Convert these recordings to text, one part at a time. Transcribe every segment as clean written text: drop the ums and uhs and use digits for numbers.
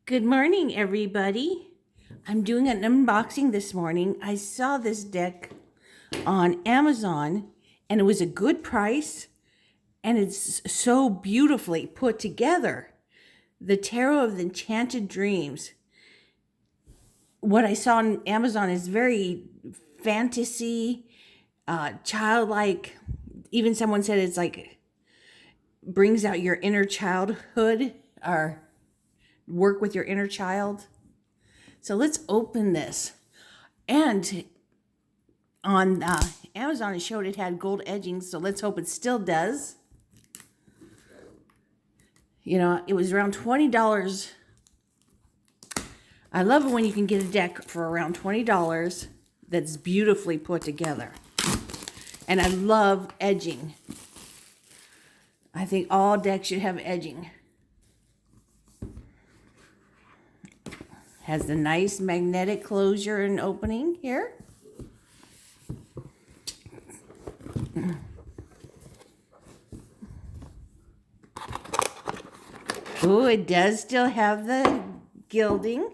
Good morning, everybody. I'm doing an unboxing this morning. I saw this deck on Amazon and it was a good price and it's so beautifully put together. The Tarot of the Enchanted Dreams. What I saw on Amazon is very fantasy, childlike. Even someone said it's like brings out your inner childhood or work with your inner child. So let's open this. And on Amazon, it showed it had gold edging, so let's hope it still does. You know, it was around $20. I love it when you can get a deck for around $20 that's beautifully put together. And I love edging. I think all decks should have edging. Has the nice magnetic closure and opening here. Oh, it does still have the gilding.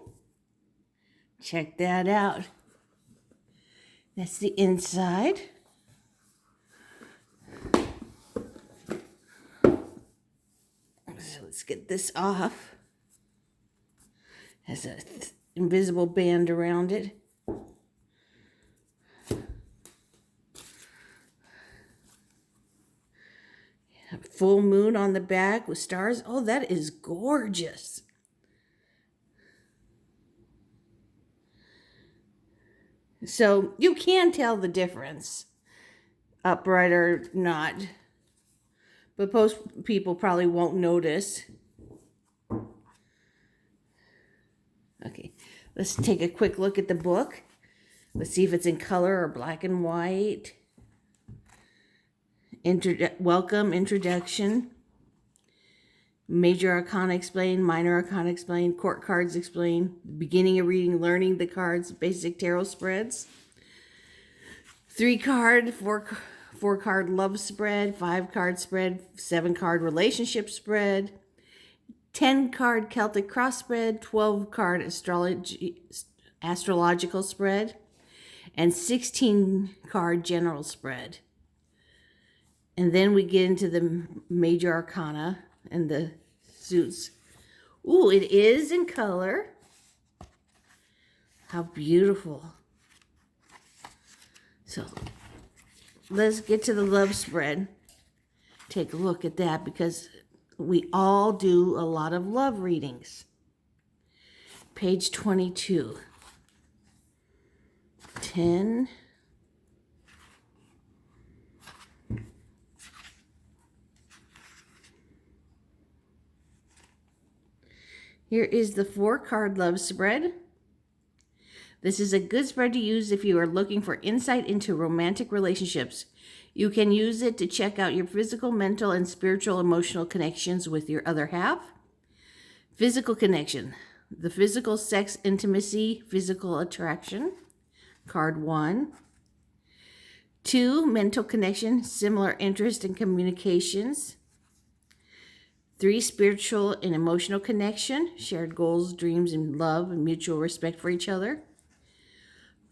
Check that out. That's the inside. So let's get this off. Has a invisible band around it. Full moon on the back with stars. Oh, that is gorgeous. So you can tell the difference, upright or not. But most people probably won't notice. Okay, let's take a quick look at the book. Let's see if it's in color or black and white. Welcome, introduction. Major arcana explained, minor arcana explained, court cards explained, beginning of reading, learning the cards, basic tarot spreads. 3-card, 4-card love spread, 5-card spread, 7-card relationship spread, 10-card Celtic cross spread, 12-card astrological spread, and 16-card general spread. And then we get into the major arcana and the suits. Ooh, it is in color. How beautiful. So let's get to the love spread. Take a look at that because we all do a lot of love readings. Page 22. 10. Here is the 4-card love spread. This is a good spread to use if you are looking for insight into romantic relationships. You can use it to check out your physical, mental, and spiritual emotional connections with your other half. Physical connection. The physical, sex, intimacy, physical attraction. Card 1. 2, mental connection, similar interest in communications. 3, spiritual and emotional connection, shared goals, dreams, and love, and mutual respect for each other.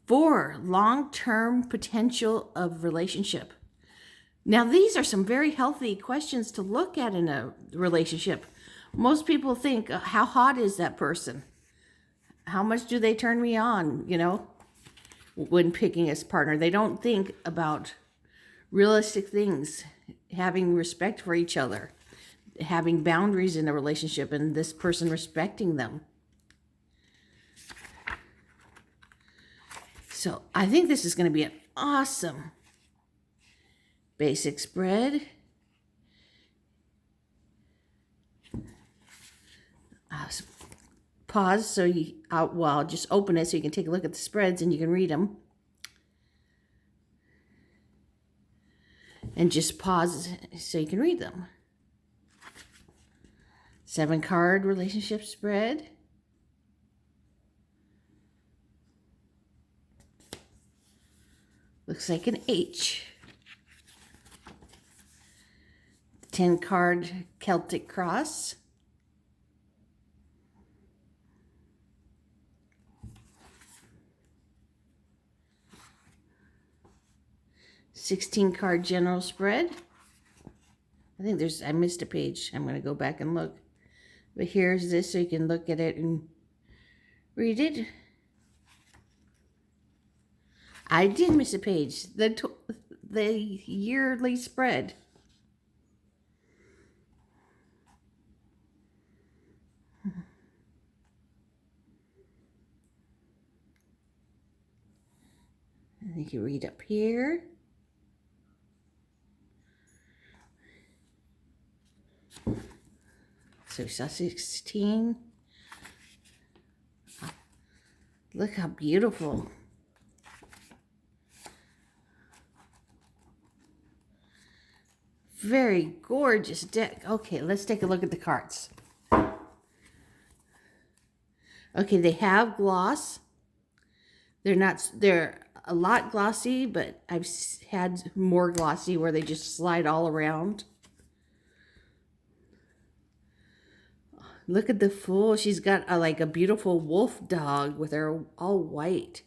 4, long-term potential of relationship. Now, these are some very healthy questions to look at in a relationship. Most people think, how hot is that person? How much do they turn me on, when picking a partner? They don't think about realistic things, having respect for each other, having boundaries in a relationship, and this person respecting them. So I think this is going to be an awesome basic spread. Pause so I'll just open it so you can take a look at the spreads and you can read them. And just pause so you can read them. 7-card relationship spread. Looks like an H. 10-card Celtic cross. 16 card general spread. I think I missed a page. I'm going to go back and look. But here's this so you can look at it and read it. I did miss a page. The yearly spread. I think you read up here. So we saw 16. Look how beautiful. Very gorgeous deck. Okay, let's take a look at the cards. Okay, they have gloss. They're a lot glossy, but I've had more glossy where they just slide all around. Look at the Fool. She's got like a beautiful wolf dog with her all white.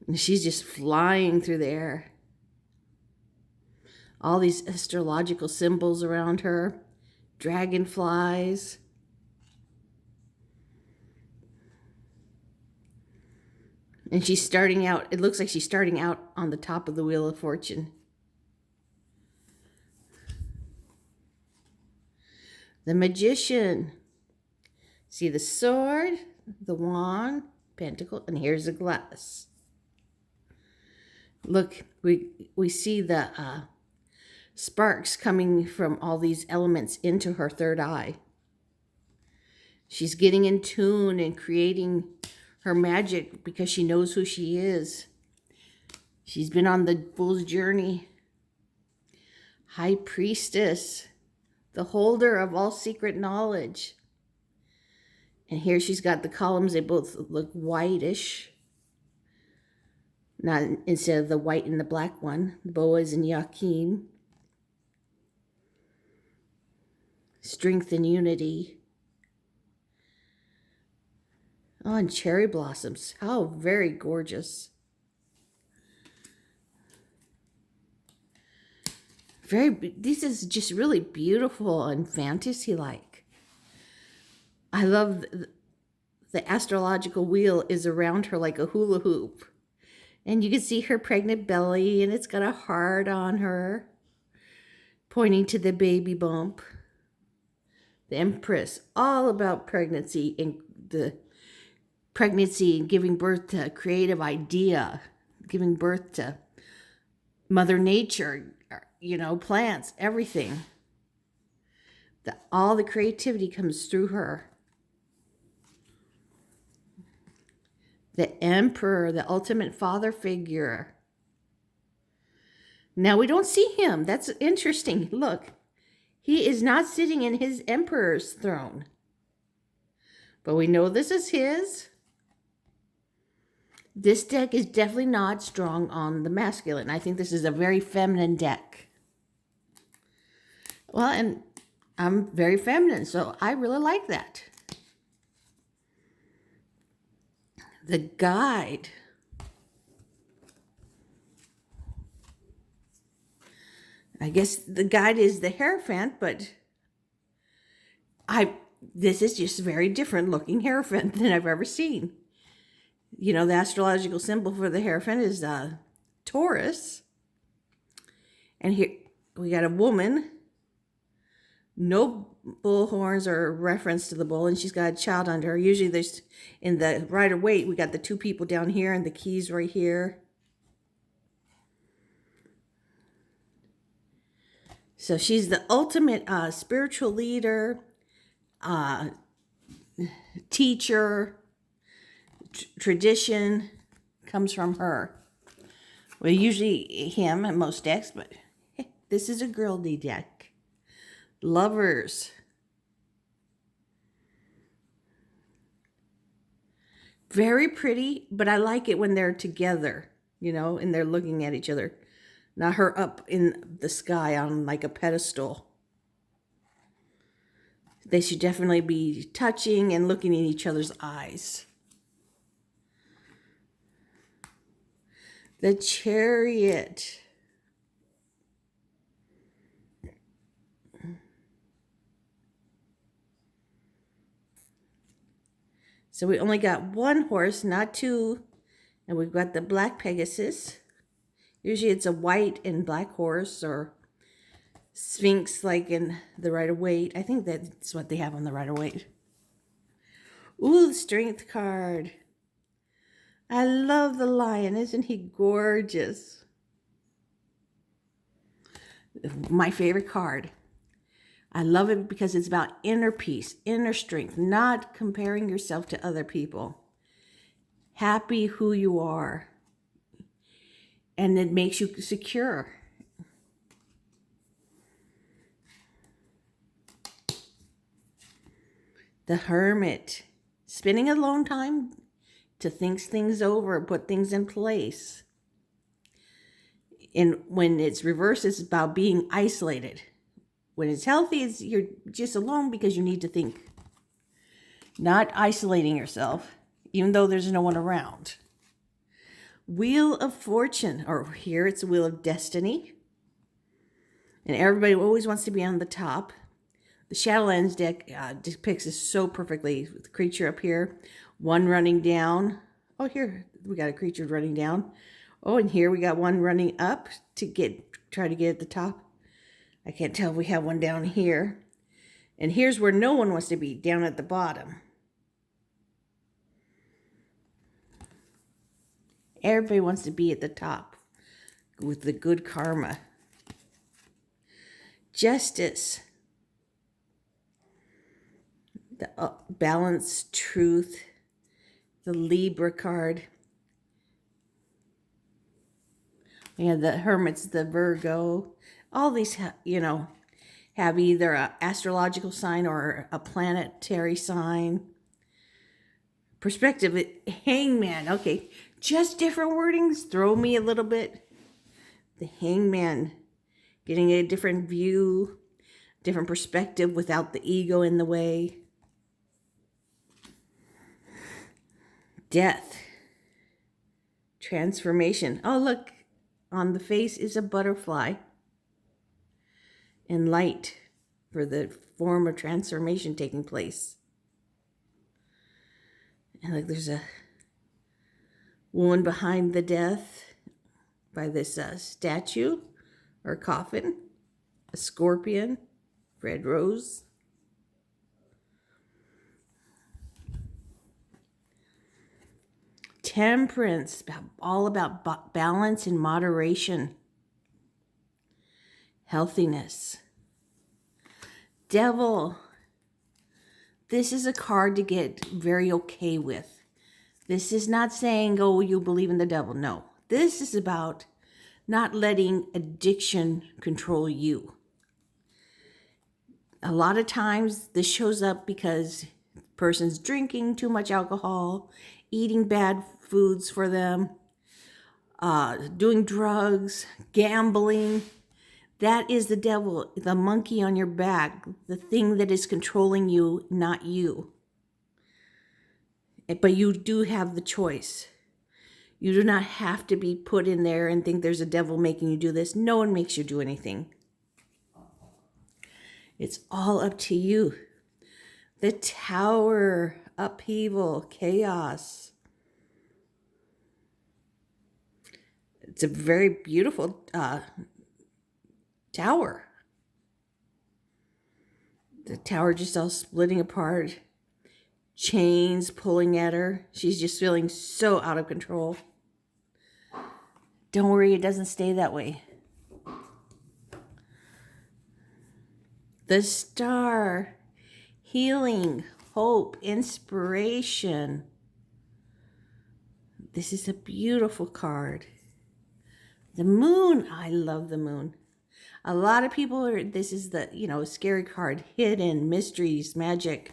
And she's just flying through the air. All these astrological symbols around her. Dragonflies. And she's starting out, it looks like she's starting out on the top of the Wheel of Fortune. The Magician. See the sword, the wand, pentacle, and here's the glass. Look, we see the sparks coming from all these elements into her third eye. She's getting in tune and creating her magic because she knows who she is. She's been on the Fool's journey. High Priestess, the holder of all secret knowledge. And here she's got the columns. They both look whitish. Not instead of the white and the black one. Boaz and Joachim. Strength and unity. Oh, and cherry blossoms. How very gorgeous. This is just really beautiful and fantasy-like. I love the astrological wheel is around her like a hula hoop. And you can see her pregnant belly, and it's got a heart on her, pointing to the baby bump. The Empress, all about pregnancy and giving birth to a creative idea, giving birth to Mother Nature, plants, everything. All the creativity comes through her. The Emperor, the ultimate father figure. Now we don't see him. That's interesting. Look, he is not sitting in his Emperor's throne. But we know this is his. This deck is definitely not strong on the masculine. I think this is a very feminine deck. Well, and I'm very feminine, so I really like that. The Guide. I guess the Guide is the Hierophant, but this is just a very different looking Hierophant than I've ever seen. The astrological symbol for the Hierophant is Taurus. And here we got a woman. No bull horns or reference to the bull, and she's got a child under her. Usually there's, in the Rider-Waite, we got the two people down here and the keys right here. So she's the ultimate spiritual leader, teacher, tradition comes from her. Well, usually him in most decks, but this is a girly deck. Lovers. Very pretty, but I like it when they're together, and they're looking at each other. Not her up in the sky on like a pedestal. They should definitely be touching and looking in each other's eyes. The Chariot. So we only got one horse, not two. And we've got the black Pegasus. Usually it's a white and black horse or Sphinx like in the Rider-Waite. I think that's what they have on the Rider-Waite. Ooh, the Strength card. I love the lion. Isn't he gorgeous? My favorite card. I love it because it's about inner peace, inner strength, not comparing yourself to other people. Happy who you are. And it makes you secure. The Hermit. Spending alone time to think things over, put things in place. And when it's reversed, it's about being isolated. When it's healthy, you're just alone because you need to think. Not isolating yourself, even though there's no one around. Wheel of Fortune, or here it's Wheel of Destiny. And everybody always wants to be on the top. The Shadowlands deck depicts this so perfectly with the creature up here. One running down. Oh, here we got a creature running down. Oh, and here we got one running up to try to get at the top. I can't tell if we have one down here. And here's where no one wants to be, down at the bottom. Everybody wants to be at the top with the good karma. Justice. The balance, truth. The Libra card. Yeah, the Hermit's the Virgo. All these, have either an astrological sign or a planetary sign. Perspective, Hangman. Okay, just different wordings. Throw me a little bit. The Hangman. Getting a different view, different perspective without the ego in the way. Death. Transformation. Oh, look. On the face is a butterfly. And light for the form of transformation taking place. And like there's a woman behind the death by this statue or coffin. A scorpion. Red rose. Temperance, all about balance and moderation. Healthiness. Devil. This is a card to get very okay with. This is not saying, oh, you believe in the devil. No. This is about not letting addiction control you. A lot of times this shows up because the person's drinking too much alcohol, eating bad foods for them, doing drugs, gambling. That is the devil, the monkey on your back, the thing that is controlling you, not you. But you do have the choice. You do not have to be put in there and think there's a devil making you do this. No one makes you do anything. It's all up to you. The Tower, upheaval, chaos. It's a very beautiful tower. The tower just all splitting apart. Chains pulling at her. She's just feeling so out of control. Don't worry, it doesn't stay that way. The Star. Healing, hope, inspiration. This is a beautiful card. The Moon. I love the Moon. A lot of people this is the, scary card. Hidden, mysteries, magic.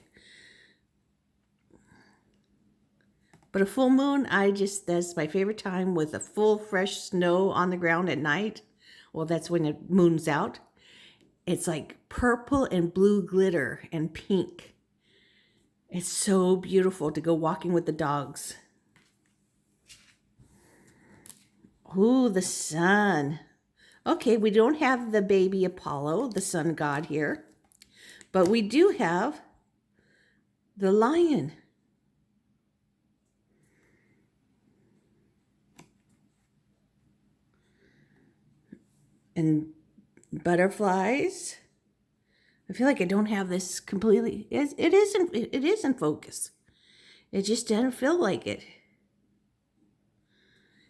But a full moon, that's my favorite time with a full fresh snow on the ground at night. Well, that's when the moon's out. It's like purple and blue glitter and pink. It's so beautiful to go walking with the dogs. Ooh, the sun. Okay, we don't have the baby Apollo, the sun god here, but we do have the lion. And butterflies. I feel like I don't have this completely. It is in focus. It just doesn't feel like it.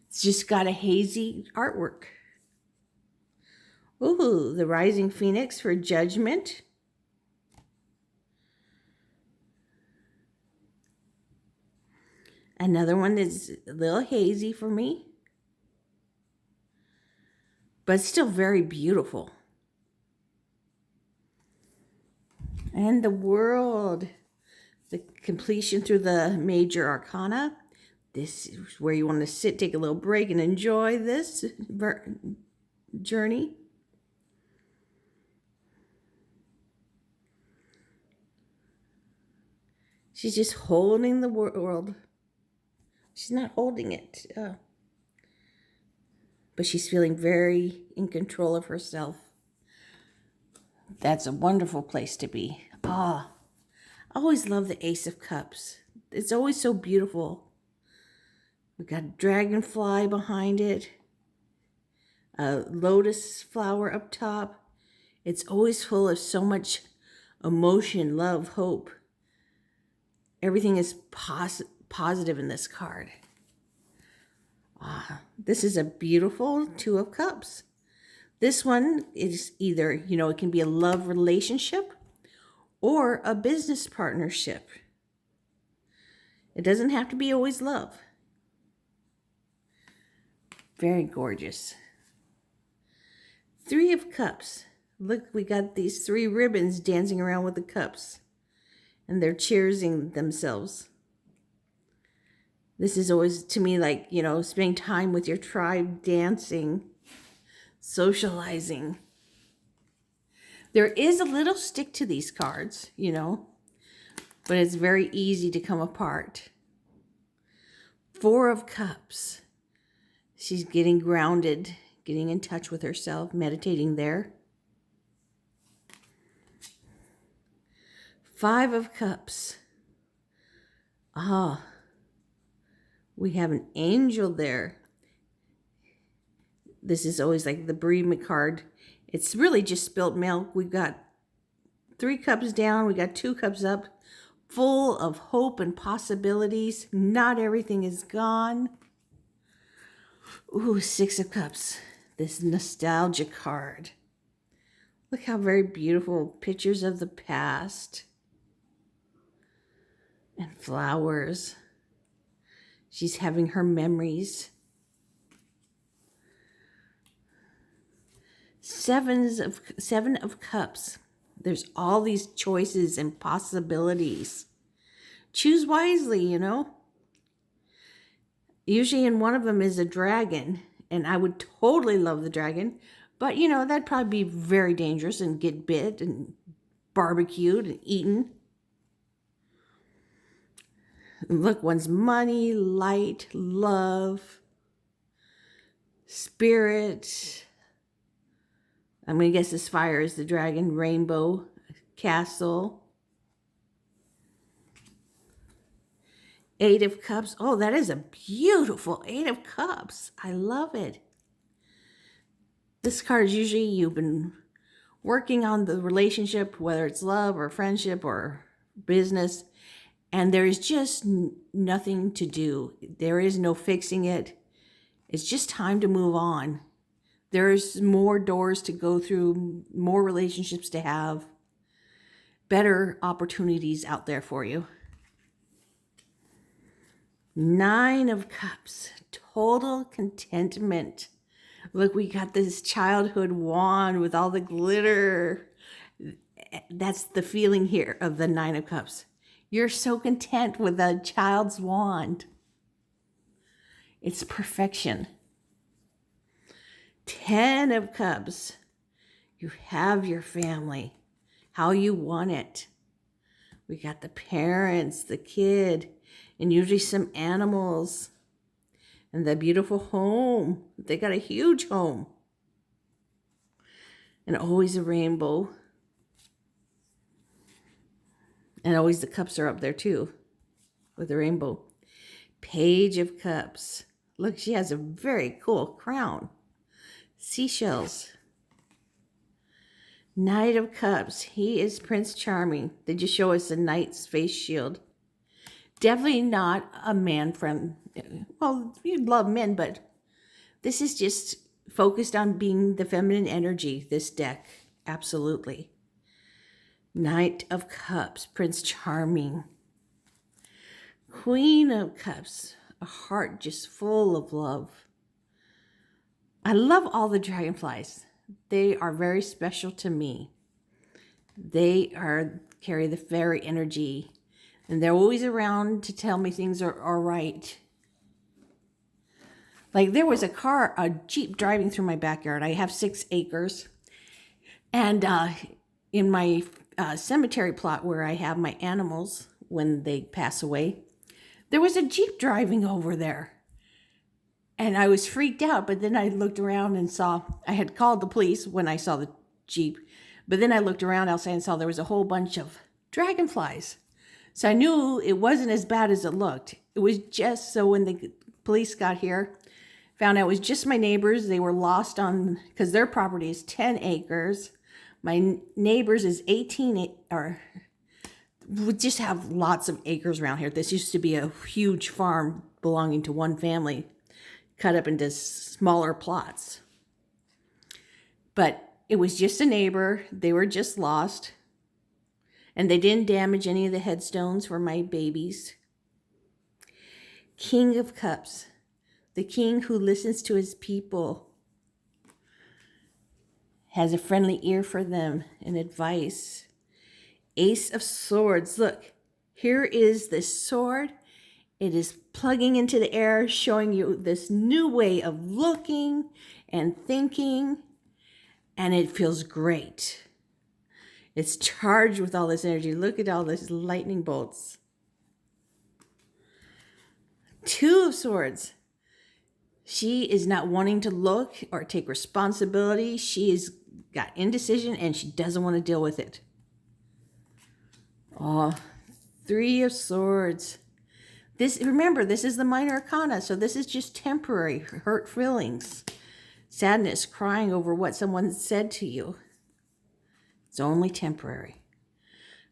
It's just got a hazy artwork. Ooh, the rising phoenix for judgment. Another one that's a little hazy for me, but still very beautiful. And the world, the completion through the major arcana. This is where you want to sit, take a little break, and enjoy this journey. She's just holding the world. She's not holding it. But she's feeling very in control of herself. That's a wonderful place to be. I always love the Ace of Cups. It's always so beautiful. We've got a dragonfly behind it. A lotus flower up top. It's always full of so much emotion, love, hope. Everything is positive in this card. This is a beautiful Two of Cups. This one is either, it can be a love relationship or a business partnership. It doesn't have to be always love. Very gorgeous. Three of Cups. Look, we got these three ribbons dancing around with the cups. And they're cheersing themselves. This is always, to me, like, spending time with your tribe, dancing, socializing. There is a little stick to these cards, but it's very easy to come apart. Four of Cups. She's getting grounded, getting in touch with herself, meditating there. Five of Cups. We have an angel there. This is always like the bereavement card. It's really just spilt milk. We've got 3 cups down. We got 2 cups up, full of hope and possibilities. Not everything is gone. Ooh, 6 of Cups. This nostalgia card. Look how very beautiful pictures of the past. And flowers. She's having her memories. 7 of Cups. There's all these choices and possibilities. Choose wisely, Usually in one of them is a dragon, and I would totally love the dragon, but that'd probably be very dangerous and get bit and barbecued and eaten. Look, one's money, light, love, spirit. I'm going to guess this fire is the dragon, rainbow, castle. 8 of Cups. Oh, that is a beautiful 8 of Cups. I love it. This card is usually you've been working on the relationship, whether it's love or friendship or business, and there is just nothing to do. There is no fixing it. It's just time to move on. There's more doors to go through, more relationships to have, better opportunities out there for you. 9 of Cups, total contentment. Look, we got this childhood wand with all the glitter. That's the feeling here of the 9 of Cups. You're so content with a child's wand. It's perfection. 10 of Cups. You have your family, how you want it. We got the parents, the kid, and usually some animals. And the beautiful home. They got a huge home. And always a rainbow. And always the cups are up there too, with the rainbow. Page of Cups. Look, she has a very cool crown. Seashells. Knight of Cups. He is Prince Charming. They just show us the knight's face shield. Definitely not a man from, well, you'd love men, but this is just focused on being the feminine energy, this deck. Absolutely. Knight of Cups, Prince Charming. Queen of Cups, a heart just full of love. I love all the dragonflies. They are very special to me. They carry the fairy energy, and they're always around to tell me things are all right. Like there was a Jeep driving through my backyard. I have 6 acres. And in my cemetery plot where I have my animals when they pass away, there was a Jeep driving over there. And I was freaked out, but then I looked around and saw, I had called the police when I saw the Jeep, but then I looked around outside and saw there was a whole bunch of dragonflies. So I knew it wasn't as bad as it looked. It was just, so when the police got here, found out it was just my neighbors. They were lost because their property is 10 acres. My neighbors is 18, we just have lots of acres around here. This used to be a huge farm belonging to one family, cut up into smaller plots. But it was just a neighbor. They were just lost. And they didn't damage any of the headstones for my babies. King of Cups, the king who listens to his people, has a friendly ear for them and advice. Ace of Swords, look, here is this sword. It is plugging into the air, showing you this new way of looking and thinking, and it feels great. It's charged with all this energy. Look at all these lightning bolts. 2 of Swords. She is not wanting to look or take responsibility. She has got indecision and she doesn't want to deal with it. Oh, 3 of Swords. Remember, this is the minor arcana, so this is just temporary hurt feelings, sadness, crying over what someone said to you. It's only temporary.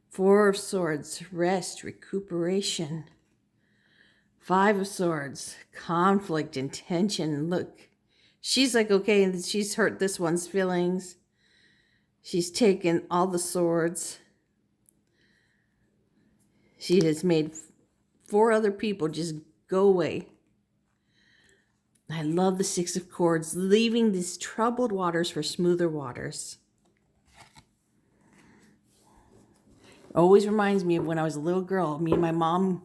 4 of Swords, rest, recuperation. 5 of Swords, conflict and tension. Look, she's like, okay, and she's hurt this one's feelings. She's taken all the swords. She has made 4 other people just go away. I love the 6 of Swords, leaving these troubled waters for smoother waters. Always reminds me of when I was a little girl, me and my mom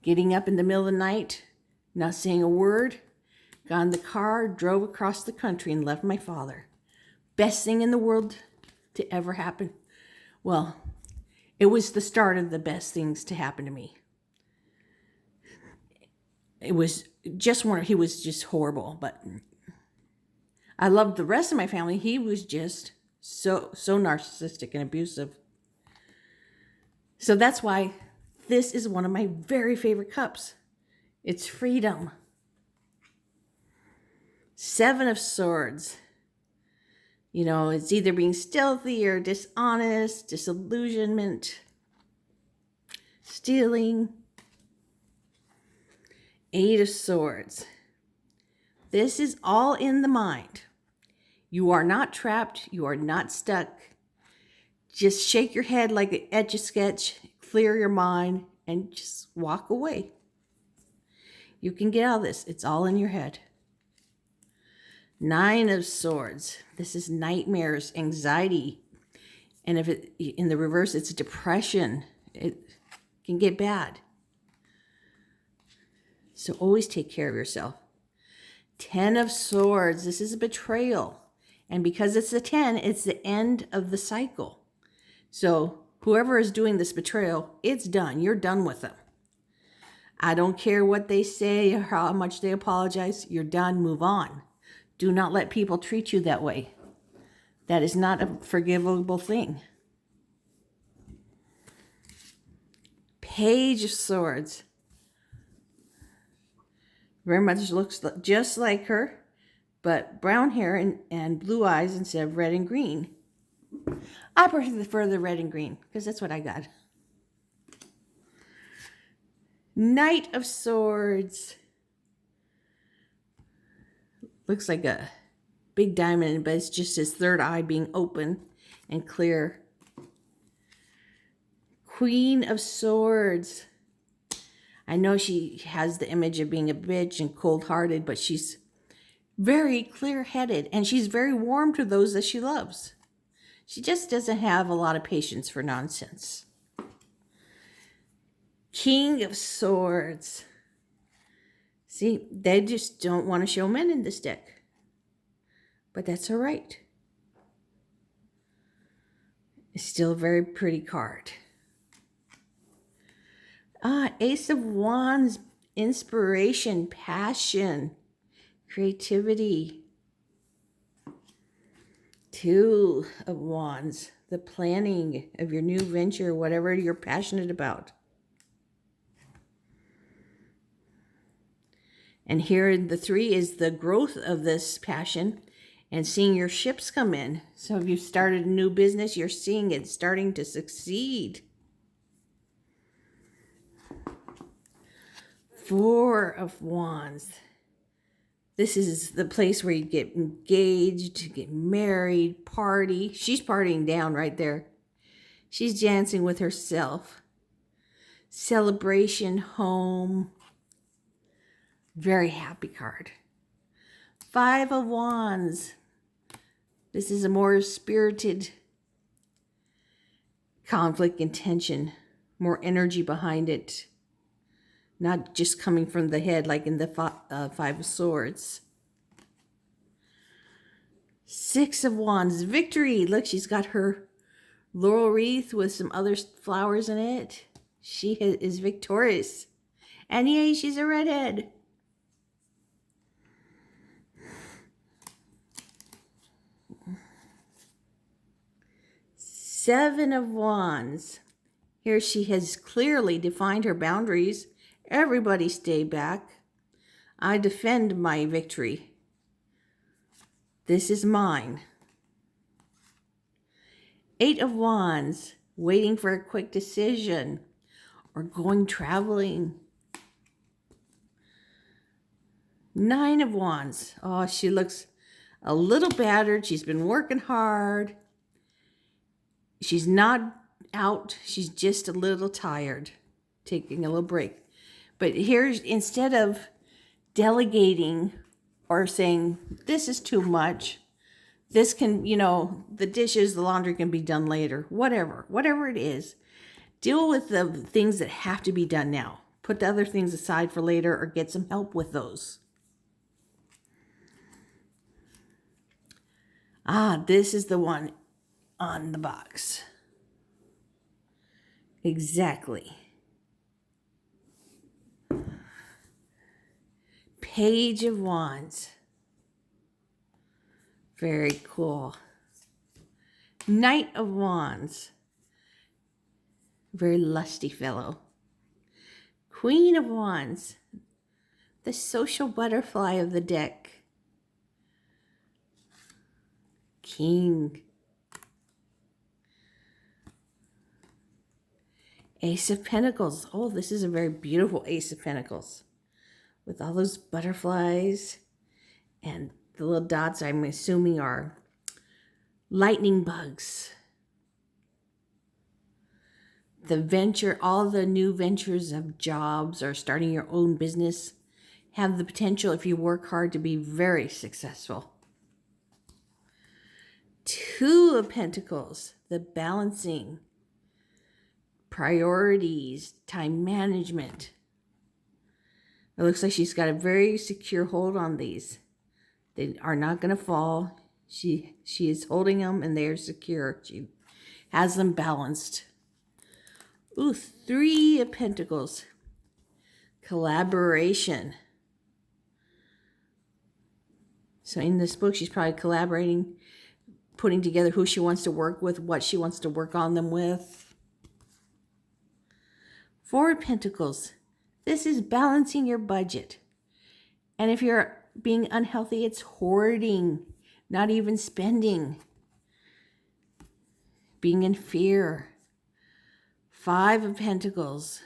getting up in the middle of the night, not saying a word, got in the car, drove across the country and left my father. Best thing in the world to ever happen. Well, it was the start of the best things to happen to me. It was just he was just horrible, but I loved the rest of my family. He was just so narcissistic and abusive. So that's why this is one of my very favorite cups. It's freedom. 7 of Swords. You know, it's either being stealthy or dishonest, disillusionment, stealing. 8 of Swords. This is all in the mind. You are not trapped. You are not stuck. Just shake your head like an Etch-a-Sketch, clear your mind, and just walk away. You can get out of this. It's all in your head. 9 of Swords. This is nightmares, anxiety. And if in the reverse, it's depression. It can get bad. So always take care of yourself. 10 of Swords. This is a betrayal. And because it's a 10, it's the end of the cycle. So whoever is doing this betrayal, it's done. You're done with them. I don't care what they say or how much they apologize. You're done. Move on. Do not let people treat you that way. That is not a forgivable thing. Page of Swords. Very much looks just like her, but brown hair and blue eyes instead of red and green. I prefer the red and green because that's what I got. Knight of Swords. Looks like a big diamond, but it's just his third eye being open and clear. Queen of Swords. I know she has the image of being a bitch and cold-hearted, but she's very clear-headed, and she's very warm to those that she loves. She just doesn't have a lot of patience for nonsense. King of Swords. See, they just don't want to show men in this deck. But that's all right. It's still a very pretty card. Ace of Wands, inspiration, passion, creativity. Two of Wands, the planning of your new venture, whatever you're passionate about. And here the three is the growth of this passion and seeing your ships come in. So if you started a new business, you're seeing it starting to succeed. Four of Wands. This is the place where you get engaged, get married, party. She's partying down right there. She's dancing with herself. Celebration, home. Very happy card. Five of Wands. This is a more spirited conflict and tension. More energy behind it. Not just coming from the head like in the Five of Swords. Six of Wands. Victory. Look, she's got her laurel wreath with some other flowers in it. She is victorious. And yay, she's a redhead. Seven of Wands. Here she has clearly defined her boundaries. Everybody stay back. I defend my victory. This is mine. Eight of Wands. Waiting for a quick decision or going traveling. Nine of Wands. Oh, she looks a little battered. She's been working hard. She's not out. She's just a little tired. Taking a little break. But here's, instead of delegating or saying, this is too much, this can, the dishes, the laundry can be done later, whatever it is, deal with the things that have to be done now. Put the other things aside for later or get some help with those. This is the one on the box. Exactly. Page of Wands. Very cool. Knight of Wands. Very lusty fellow. Queen of Wands. The social butterfly of the deck. King. Ace of Pentacles. Oh, this is a very beautiful Ace of Pentacles. With all those butterflies and the little dots I'm assuming are lightning bugs. The venture, all the new ventures of jobs or starting your own business have the potential, if you work hard, to be very successful. Two of Pentacles, the balancing, priorities, time management. It looks like she's got a very secure hold on these. They are not going to fall. She is holding them and they are secure. She has them balanced. Ooh, Three of Pentacles. Collaboration. So in this book, she's probably collaborating, putting together who she wants to work with, what she wants to work on them with. Four of Pentacles. This is balancing your budget. And if you're being unhealthy, it's hoarding, not even spending. Being in fear. Five of Pentacles.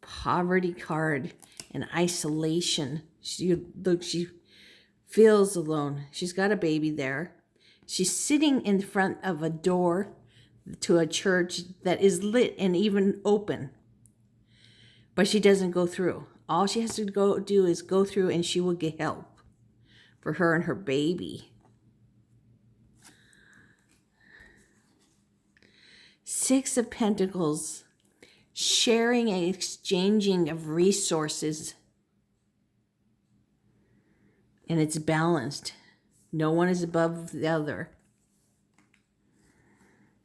Poverty card and isolation. She feels alone. She's got a baby there. She's sitting in front of a door to a church that is lit and even open. But she doesn't go through. All she has to do is go through, and she will get help for her and her baby. Six of Pentacles. Sharing and exchanging of resources. And it's balanced. No one is above the other.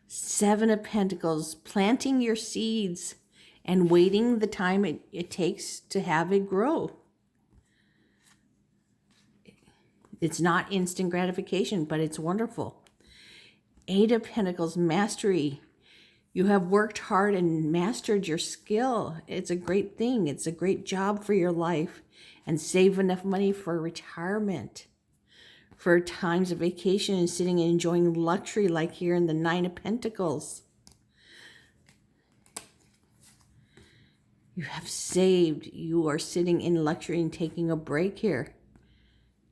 Seven of Pentacles. Planting your seeds and waiting the time it takes to have it grow. It's not instant gratification, but it's wonderful. Eight of Pentacles. Mastery. You have worked hard and mastered your skill. It's a great thing. It's a great job for your life. And save enough money for retirement. For times of vacation and sitting and enjoying luxury, like here in the Nine of Pentacles. You have saved. You are sitting in luxury and taking a break here.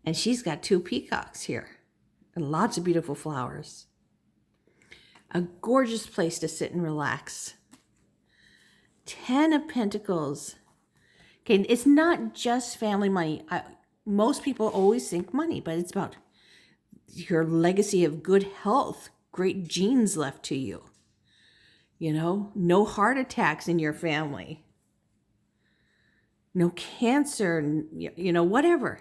And she's got two peacocks here. And lots of beautiful flowers. A gorgeous place to sit and relax. 10 of Pentacles. Okay, it's not just family money. Most people always think money, but it's about your legacy of good health, great genes left to you. You know, no heart attacks in your family. No cancer, you know, whatever.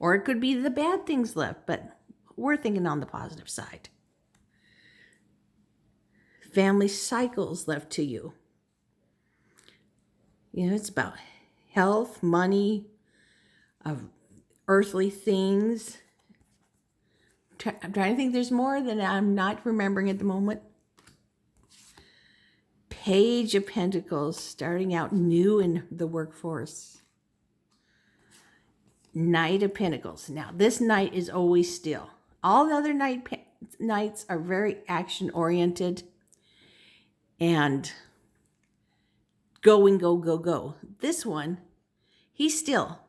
Or it could be the bad things left, but we're thinking on the positive side. Family cycles left to you. You know, it's about health, money, earthly things. I'm trying to think there's more that I'm not remembering at the moment. Page of Pentacles, starting out new in the workforce. Knight of Pentacles. Now, this knight is always still. All the other knights are very action-oriented and go and go, go, go. This one, he's still.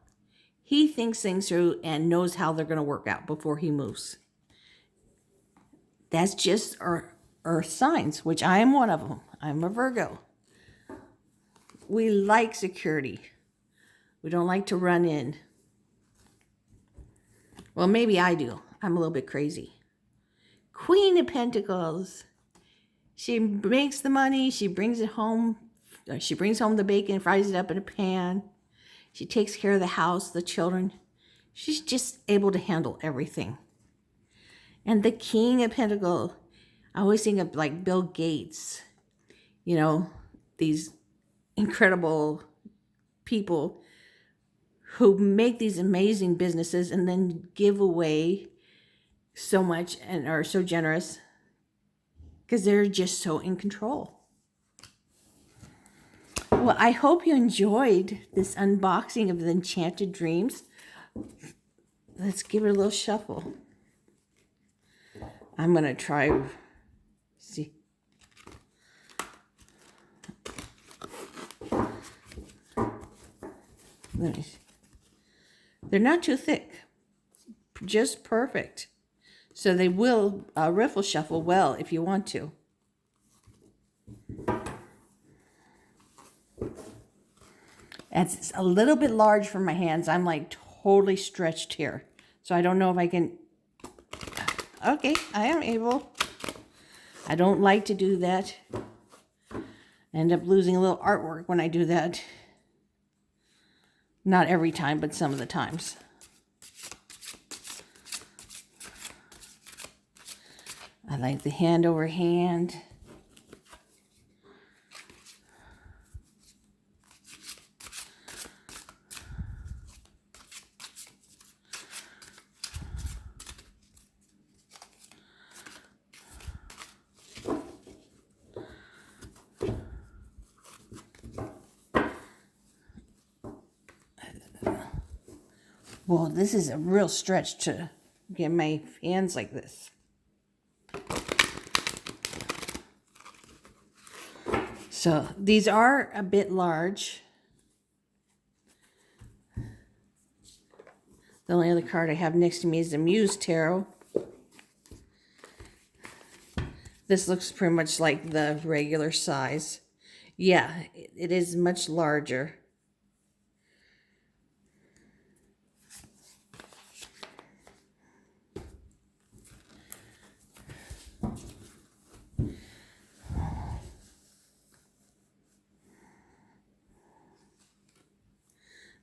He thinks things through and knows how they're going to work out before he moves. That's just earth signs, which I am one of them. I'm a Virgo. We like security. We don't like to run in. Well, maybe I do. I'm a little bit crazy. Queen of Pentacles. She makes the money. She brings it home. She brings home the bacon, fries it up in a pan. She takes care of the house, the children. She's just able to handle everything. And the King of Pentacles. I always think of like Bill Gates. You know, these incredible people who make these amazing businesses and then give away so much and are so generous because they're just so in control. Well, I hope you enjoyed this unboxing of the Enchanted Dreams. Let's give it a little shuffle. I'm going to try, see. Let me see. They're not too thick, just perfect. So they will riffle shuffle well if you want to. It's a little bit large for my hands. I'm like totally stretched here. So I don't know if I can. Okay, I am able. I don't like to do that. I end up losing a little artwork when I do that. Not every time, but some of the times. I like the hand over hand. Well, this is a real stretch to get my hands like this. So these are a bit large. The only other card I have next to me is the Muse Tarot. This looks pretty much like the regular size. Yeah, it is much larger.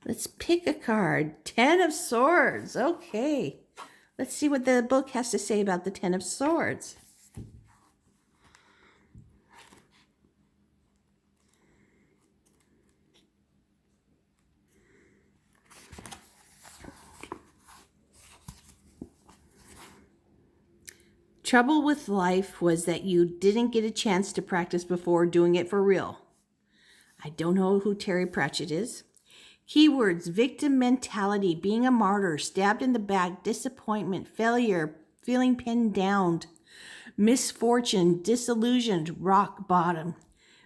Let's pick a card. 10 of Swords. Okay. Let's see what the book has to say about the 10 of Swords. Trouble with life was that you didn't get a chance to practice before doing it for real. I don't know who Terry Pratchett is. Keywords: victim mentality, being a martyr, stabbed in the back, disappointment, failure, feeling pinned down, misfortune, disillusioned, rock bottom,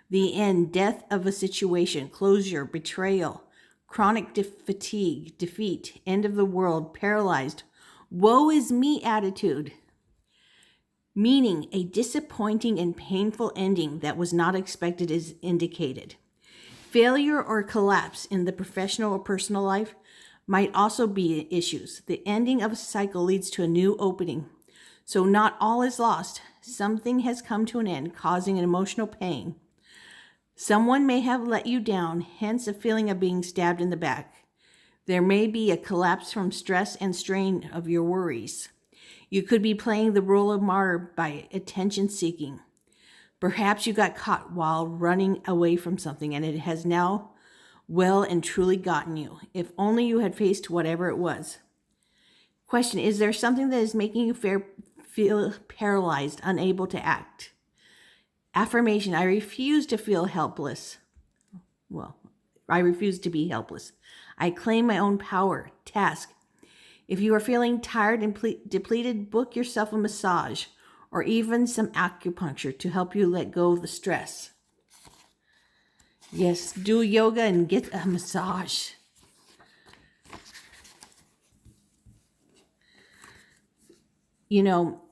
the end, death of a situation, closure, betrayal, chronic fatigue, defeat, end of the world, paralyzed, woe is me attitude. Meaning, a disappointing and painful ending that was not expected is indicated. Failure or collapse in the professional or personal life might also be issues. The ending of a cycle leads to a new opening. So not all is lost. Something has come to an end, causing an emotional pain. Someone may have let you down, hence a feeling of being stabbed in the back. There may be a collapse from stress and strain of your worries. You could be playing the role of martyr by attention seeking. Perhaps you got caught while running away from something and it has now well and truly gotten you. If only you had faced whatever it was. Question: is there something that is making you feel paralyzed, unable to act? Affirmation: I refuse to feel helpless. Well, I refuse to be helpless. I claim my own power. Task: if you are feeling tired and depleted, book yourself a massage or even some acupuncture to help you let go of the stress. Yes, do yoga and get a massage. You know,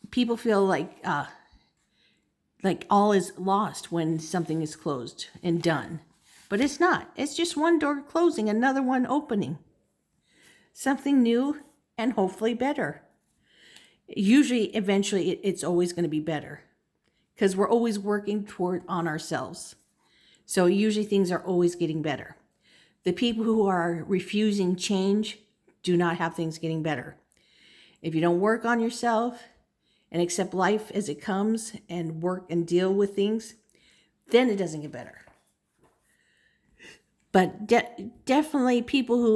people feel like all is lost when something is closed and done. But it's not. It's just one door closing, another one opening. Something new and hopefully better. Usually, eventually, it's always going to be better because we're always working on ourselves. So usually things are always getting better. The people who are refusing change do not have things getting better. If you don't work on yourself and accept life as it comes and work and deal with things, then it doesn't get better. But definitely people who